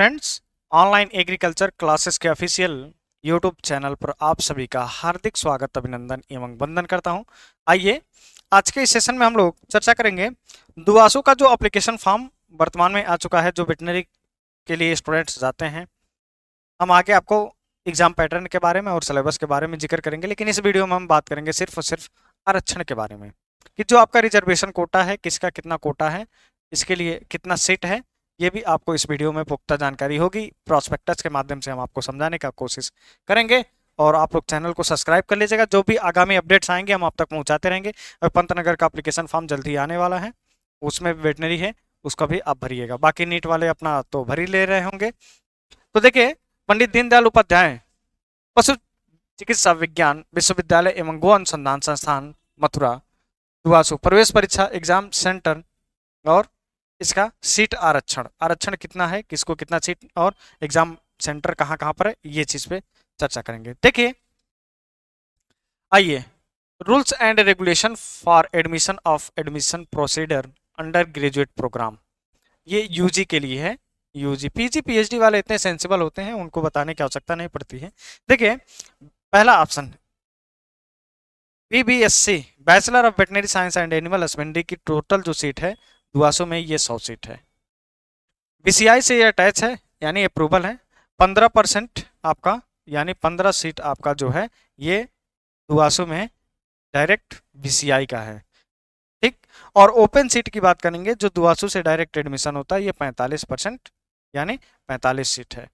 Friends, online agriculture classes के official YouTube channel पर आप सभी का हार्दिक स्वागत, अभिनंदन एवं वंदन करता हूं। आइए आज के इस सेशन में हम लोग चर्चा करेंगे दुआसू का जो एप्लीकेशन फॉर्म वर्तमान में आ चुका है, जो वेटनरी के लिए स्टूडेंट्स जाते हैं। हम आगे आपको एग्जाम पैटर्न के बारे में और सिलेबस के बारे में जिक्र करेंगे, लेकिन इस वीडियो में हम बात करेंगे सिर्फ और सिर्फ आरक्षण के बारे में कि जो आपका रिजर्वेशन कोटा है, किसका कितना कोटा है, इसके लिए कितना सीट है, ये भी आपको इस वीडियो में पुख्ता जानकारी होगी। प्रोस्पेक्टस के माध्यम से हम आपको समझाने का कोशिश करेंगे और आप लोग चैनल को सब्सक्राइब कर लीजिएगा। जो भी आगामी अपडेट्स आएंगे हम आप तक पहुंचाते रहेंगे। और पंतनगर का एप्लीकेशन फॉर्म जल्द ही आने वाला है, उसमें वेटनरी है, उसका भी आप भरिएगा। बाकी नीट वाले अपना तो भर ही ले रहे होंगे। तो देखिए, पंडित दीनदयाल उपाध्याय पशु चिकित्सा विज्ञान विश्वविद्यालय एवं गो अनुसंधान संस्थान मथुरा दुआसू प्रवेश परीक्षा एग्जाम सेंटर और इसका सीट आरक्षण कितना है, किसको कितना सीट और एग्जाम सेंटर कहाँ कहाँ पर है, ये चीज पे चर्चा करेंगे। देखिए, आइए, rules and regulation for admission of admission procedure undergraduate program, ये यूजी के लिए है। यूजी पीजी पीएचडी वाले इतने सेंसिबल होते हैं, उनको बताने की आवश्यकता नहीं पड़ती है। देखिए, पहला option BVSc bachelor of veterinary science and animal husbandry की टोटल जो सीट है दुआसू में, ये 100 सीट है। बीसीआई से ये अटैच है, यानी अप्रूवल है। 15% आपका, यानी 15 सीट आपका जो है ये दुआसू में डायरेक्ट बीसीआई का है, ठीक। और ओपन सीट की बात करेंगे, जो दुआसू से डायरेक्ट एडमिशन होता है, ये 45%, यानी 45 सीट है।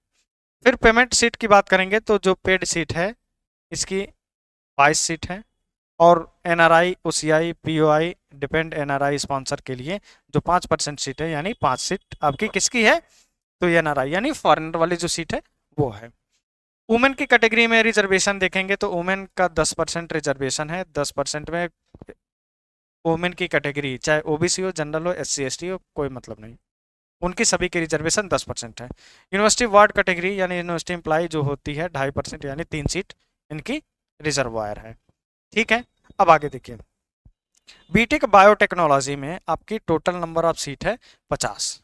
फिर पेमेंट सीट की बात करेंगे तो जो पेड सीट है इसकी 22 सीट है। और NRI, OCI, POI, depend NRI sponsor के लिए जो 5% सीट है, यानी 5 सीट आपकी किसकी है, तो एनआरआई यानी फॉरेनर वाली जो सीट है वो है। वुमेन की कैटेगरी में रिजर्वेशन देखेंगे तो वुमेन का 10% रिजर्वेशन है। 10% में वुमेन की कैटेगरी चाहे ओबीसी हो, जनरल हो, एससी एसटी हो, कोई मतलब नहीं, उनकी सभी की रिजर्वेशन 10% है। यूनिवर्सिटी वार्ड कैटेगरी यानी यूनिवर्सिटी एम्प्लॉय जो होती है 2.5%, यानी 3 सीट इनकी रिजर्वायर है, ठीक है। अब आगे देखिए, बीटेक बायोटेक्नोलॉजी में आपकी टोटल नंबर ऑफ सीट है 50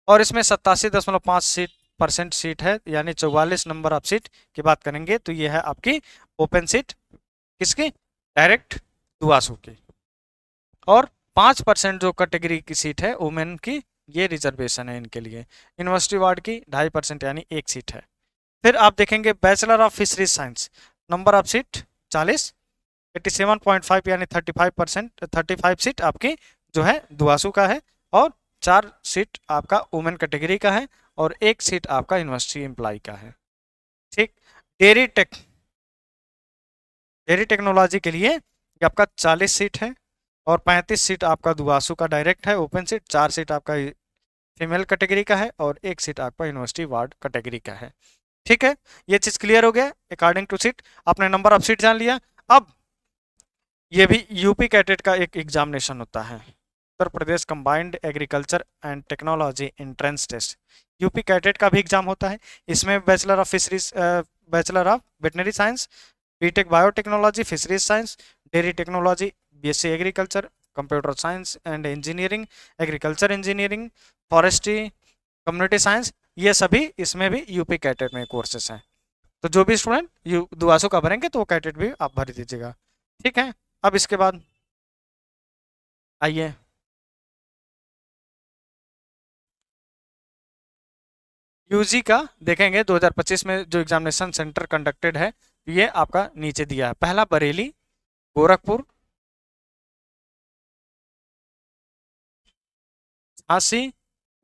और इसमें 87.5% सीट है, यानी 44 नंबर ऑफ सीट की बात करेंगे तो ये है आपकी ओपन सीट, किसकी, डायरेक्ट दुआसू की। और 5% जो कैटेगरी की सीट है वुमेन की, ये रिजर्वेशन है इनके लिए। यूनिवर्सिटी वार्ड की 2.5%, यानी 1 सीट है। फिर आप देखेंगे bachelor of fisheries science, number of seat 40, 87.5 यानी 35 सीट आपकी जो है दुआसू का है। और 4 सीट आपका वुमेन कैटेगरी का है और 1 सीट आपका यूनिवर्सिटी एम्प्लॉय का है, ठीक। डेयरी टेक्नोलॉजी के लिए आपका 40 सीट है और 35 सीट आपका दुआसू का डायरेक्ट है ओपन सीट। 4 सीट आपका फीमेल कैटेगरी का है और 1 सीट आपका यूनिवर्सिटी वार्ड कैटेगरी का है, ठीक है। ये चीज क्लियर हो गया। अकॉर्डिंग टू सीट आपने नंबर ऑफ सीट जान लिया। अब ये भी यूपी कैटेट का एक एग्जामिनेशन होता है, Uttar Pradesh combined agriculture and technology entrance test, UP CATET का भी एग्जाम होता है। इसमें bachelor of fisheries, bachelor of veterinary science, BTech biotechnology, fisheries science, dairy technology, BSc agriculture, computer science and engineering, agriculture engineering, forestry, community science, ये सभी इसमें भी UP CATET में कोर्सेस हैं। तो जो भी स्टूडेंट दुआसू का भरेंगे तो वो कैटेट भी आप भर दीजिएगा, ठीक है। अब इसके बाद आइए, यूजी का देखेंगे 2025 में जो एग्जामिनेशन सेंटर कंडक्टेड है, ये आपका नीचे दिया है। पहला बरेली, गोरखपुर, झांसी,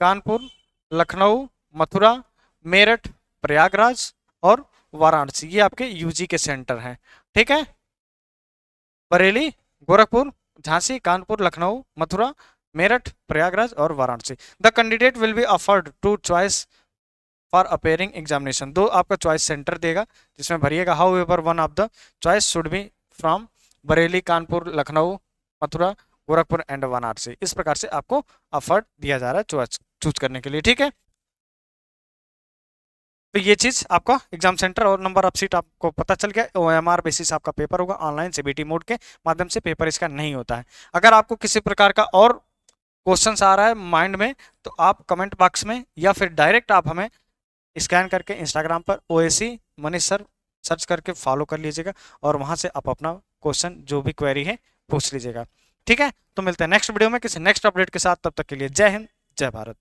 कानपुर, लखनऊ, मथुरा, मेरठ, प्रयागराज और वाराणसी, ये आपके यूजी के सेंटर हैं, ठीक है। बरेली, गोरखपुर, झांसी, कानपुर, लखनऊ, मथुरा, मेरठ, प्रयागराज और Varanasi. The candidate will be offered to choice for appearing examination, 2 आपका चॉइस सेंटर देगा जिसमें भरिएगा। However one of the choice should be from Bareilly, Kanpur, Lucknow, Mathura, Gorakhpur and Varanasi. इस प्रकार से आपको ऑफर दिया जा रहा है चूज करने के लिए, ठीक है। तो ये चीज आपका एग्जाम सेंटर और नंबर ऑफ सीट आपको पता चल गया। ओएमआर बेसिस आपका पेपर होगा, ऑनलाइन सीबीटी मोड के माध्यम से पेपर इसका नहीं होता है। अगर आपको किसी प्रकार का और क्वेश्चन आ रहा है माइंड में, तो आप कमेंट बॉक्स में या फिर डायरेक्ट आप हमें स्कैन करके इंस्टाग्राम पर OAC मनीष सर सर्च करके फॉलो कर लीजिएगा और वहां से आप अपना क्वेश्चन जो भी क्वेरी है पूछ लीजिएगा। ठीक है, तो मिलते हैं नेक्स्ट वीडियो में किसी नेक्स्ट अपडेट के साथ। तब तक के लिए जय हिंद, जय भारत।